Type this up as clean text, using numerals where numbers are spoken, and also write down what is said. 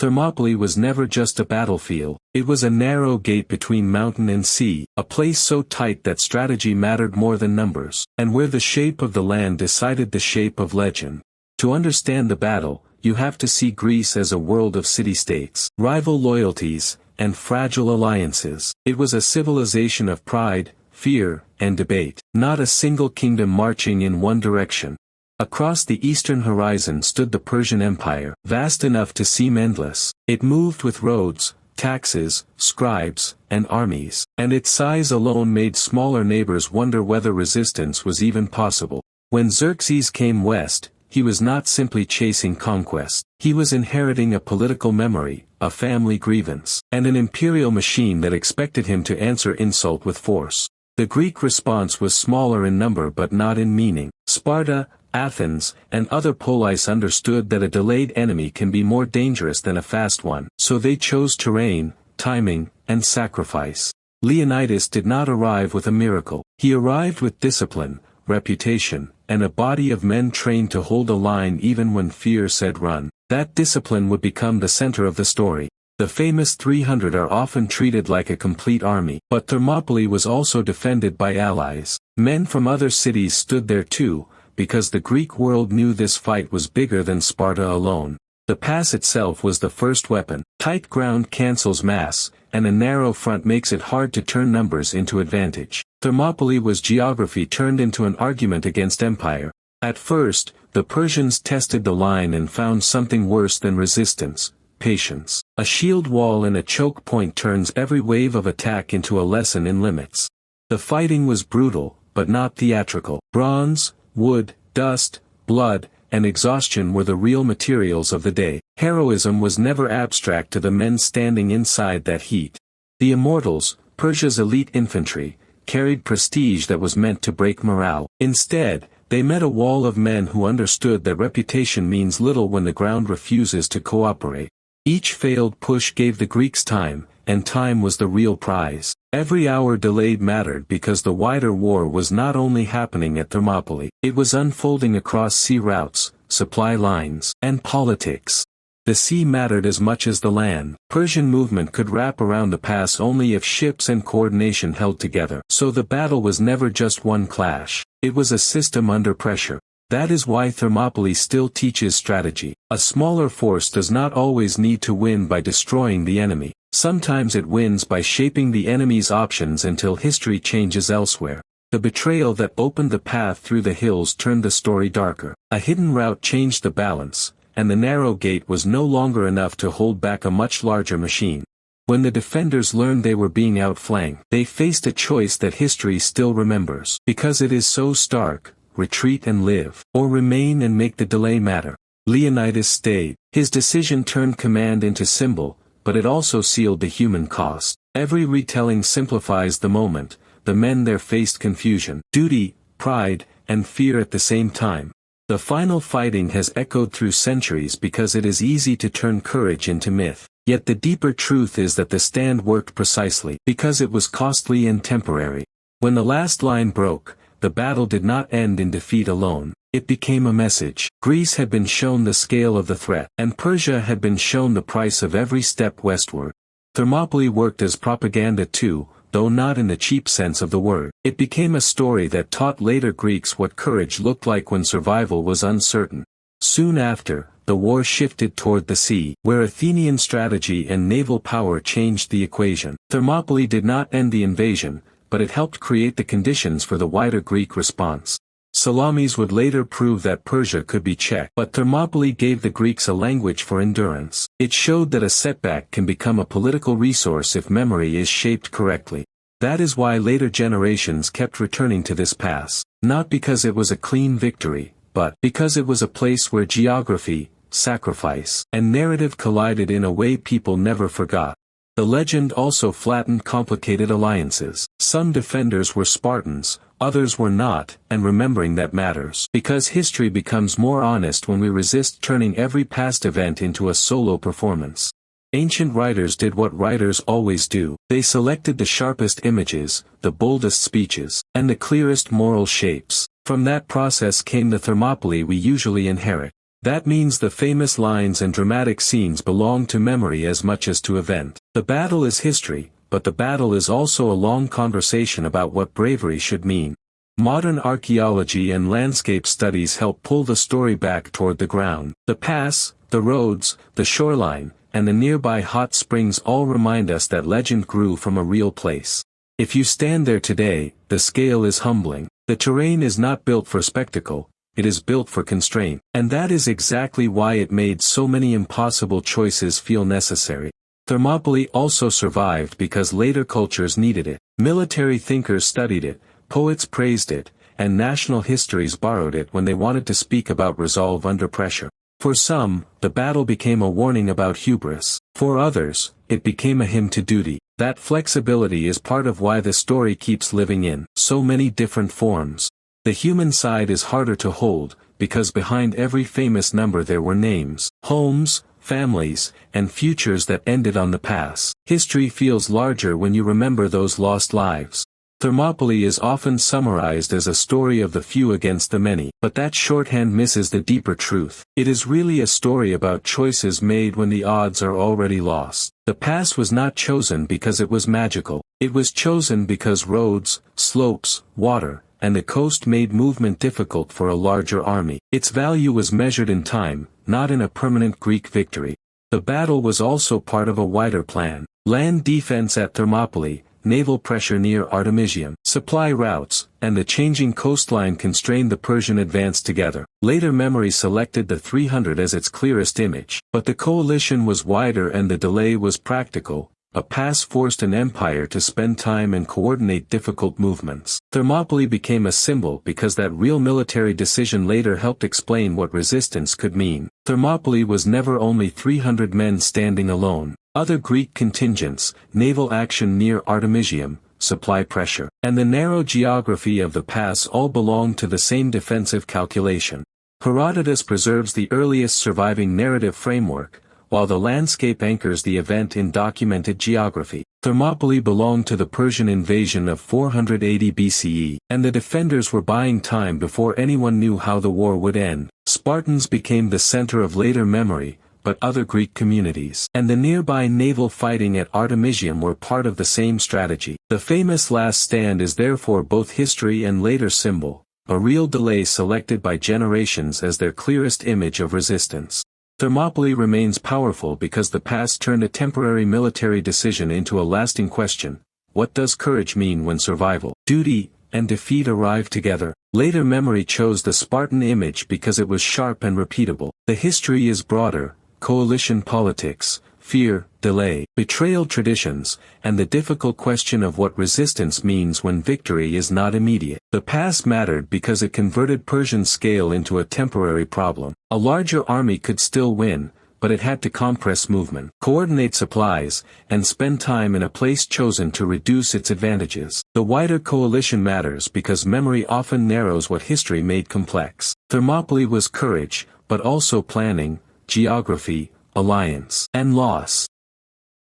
Thermopylae was never just a battlefield, it was a narrow gate between mountain and sea, a place so tight that strategy mattered more than numbers, and where the shape of the land decided the shape of legend. To understand the battle, you have to see Greece as a world of city-states, rival loyalties, and fragile alliances. It was a civilization of pride, fear, and debate, not a single kingdom marching in one direction. Across the eastern horizon stood the Persian Empire, vast enough to seem endless. It moved with roads, taxes, scribes, and armies, and its size alone made smaller neighbors wonder whether resistance was even possible. When Xerxes came west, he was not simply chasing conquest. He was inheriting a political memory, a family grievance, and an imperial machine that expected him to answer insult with force. The Greek response was smaller in number but not in meaning. Sparta, Athens, and other polis understood that a delayed enemy can be more dangerous than a fast one, so they chose terrain, timing, and sacrifice. Leonidas did not arrive with a miracle. He arrived with discipline, reputation, and a body of men trained to hold a line even when fear said run. That discipline would become the center of the story. The famous 300 are often treated like a complete army, but Thermopylae was also defended by allies. Men from other cities stood there too, because the Greek world knew this fight was bigger than Sparta alone. The pass itself was the first weapon. Tight ground cancels mass, and a narrow front makes it hard to turn numbers into advantage. Thermopylae was geography turned into an argument against empire. At first, the Persians tested the line and found something worse than resistance: patience. A shield wall and a choke point turns every wave of attack into a lesson in limits. The fighting was brutal, but not theatrical. Bronze, wood, dust, blood, and exhaustion were the real materials of the day. Heroism was never abstract to the men standing inside that heat. The Immortals, Persia's elite infantry, carried prestige that was meant to break morale. Instead, they met a wall of men who understood that reputation means little when the ground refuses to cooperate. Each failed push gave the Greeks time, and time was the real prize. Every hour delayed mattered because the wider war was not only happening at Thermopylae, it was unfolding across sea routes, supply lines, and politics. The sea mattered as much as the land. Persian movement could wrap around the pass only if ships and coordination held together. So the battle was never just one clash. It was a system under pressure. That is why Thermopylae still teaches strategy. A smaller force does not always need to win by destroying the enemy. Sometimes it wins by shaping the enemy's options until history changes elsewhere. The betrayal that opened the path through the hills turned the story darker. A hidden route changed the balance, and the narrow gate was no longer enough to hold back a much larger machine. When the defenders learned they were being outflanked, they faced a choice that history still remembers. Because it is so stark: retreat and live, or remain and make the delay matter. Leonidas stayed. His decision turned command into symbol, but it also sealed the human cost. Every retelling simplifies the moment. The men there faced confusion, duty, pride, and fear at the same time. The final fighting has echoed through centuries because it is easy to turn courage into myth. Yet the deeper truth is that the stand worked precisely because it was costly and temporary. When the last line broke, the battle did not end in defeat alone. It became a message. Greece had been shown the scale of the threat, and Persia had been shown the price of every step westward. Thermopylae worked as propaganda too, though not in the cheap sense of the word. It became a story that taught later Greeks what courage looked like when survival was uncertain. Soon after, the war shifted toward the sea, where Athenian strategy and naval power changed the equation. Thermopylae did not end the invasion, but it helped create the conditions for the wider Greek response. Salamis would later prove that Persia could be checked, but Thermopylae gave the Greeks a language for endurance. It showed that a setback can become a political resource if memory is shaped correctly. That is why later generations kept returning to this pass, not because it was a clean victory, but because it was a place where geography, sacrifice, and narrative collided in a way people never forgot. The legend also flattened complicated alliances. Some defenders were Spartans, others were not, and remembering that matters. Because history becomes more honest when we resist turning every past event into a solo performance. Ancient writers did what writers always do. They selected the sharpest images, the boldest speeches, and the clearest moral shapes. From that process came the Thermopylae we usually inherit. That means the famous lines and dramatic scenes belong to memory as much as to event. The battle is history, but the battle is also a long conversation about what bravery should mean. Modern archaeology and landscape studies help pull the story back toward the ground. The pass, the roads, the shoreline, and the nearby hot springs all remind us that legend grew from a real place. If you stand there today, the scale is humbling. The terrain is not built for spectacle, it is built for constraint. And that is exactly why it made so many impossible choices feel necessary. Thermopylae also survived because later cultures needed it. Military thinkers studied it, poets praised it, and national histories borrowed it when they wanted to speak about resolve under pressure. For some, the battle became a warning about hubris. For others, it became a hymn to duty. That flexibility is part of why the story keeps living in so many different forms. The human side is harder to hold, because behind every famous number there were names, homes, families, and futures that ended on the pass. History feels larger when you remember those lost lives. Thermopylae is often summarized as a story of the few against the many, but that shorthand misses the deeper truth. It is really a story about choices made when the odds are already lost. The pass was not chosen because it was magical. It was chosen because roads, slopes, water, and the coast made movement difficult for a larger army. Its value was measured in time, not in a permanent Greek victory. The battle was also part of a wider plan. Land defense at Thermopylae, naval pressure near Artemisium, supply routes, and the changing coastline constrained the Persian advance together. Later memory selected the 300 as its clearest image, but the coalition was wider and the delay was practical. A pass forced an empire to spend time and coordinate difficult movements. Thermopylae became a symbol because that real military decision later helped explain what resistance could mean. Thermopylae was never only 300 men standing alone. Other Greek contingents, naval action near Artemisium, supply pressure, and the narrow geography of the pass all belonged to the same defensive calculation. Herodotus preserves the earliest surviving narrative framework, while the landscape anchors the event in documented geography. Thermopylae belonged to the Persian invasion of 480 BCE, and the defenders were buying time before anyone knew how the war would end. Spartans became the center of later memory, but other Greek communities and the nearby naval fighting at Artemisium were part of the same strategy. The famous last stand is therefore both history and later symbol, a real delay selected by generations as their clearest image of resistance. Thermopylae remains powerful because the past turned a temporary military decision into a lasting question. What does courage mean when survival, duty, and defeat arrive together? Later memory chose the Spartan image because it was sharp and repeatable. The history is broader: coalition politics, fear, delay, betrayal traditions, and the difficult question of what resistance means when victory is not immediate. The past mattered because it converted Persian scale into a temporary problem. A larger army could still win, but it had to compress movement, coordinate supplies, and spend time in a place chosen to reduce its advantages. The wider coalition matters because memory often narrows what history made complex. Thermopylae was courage, but also planning, geography, alliance, and loss.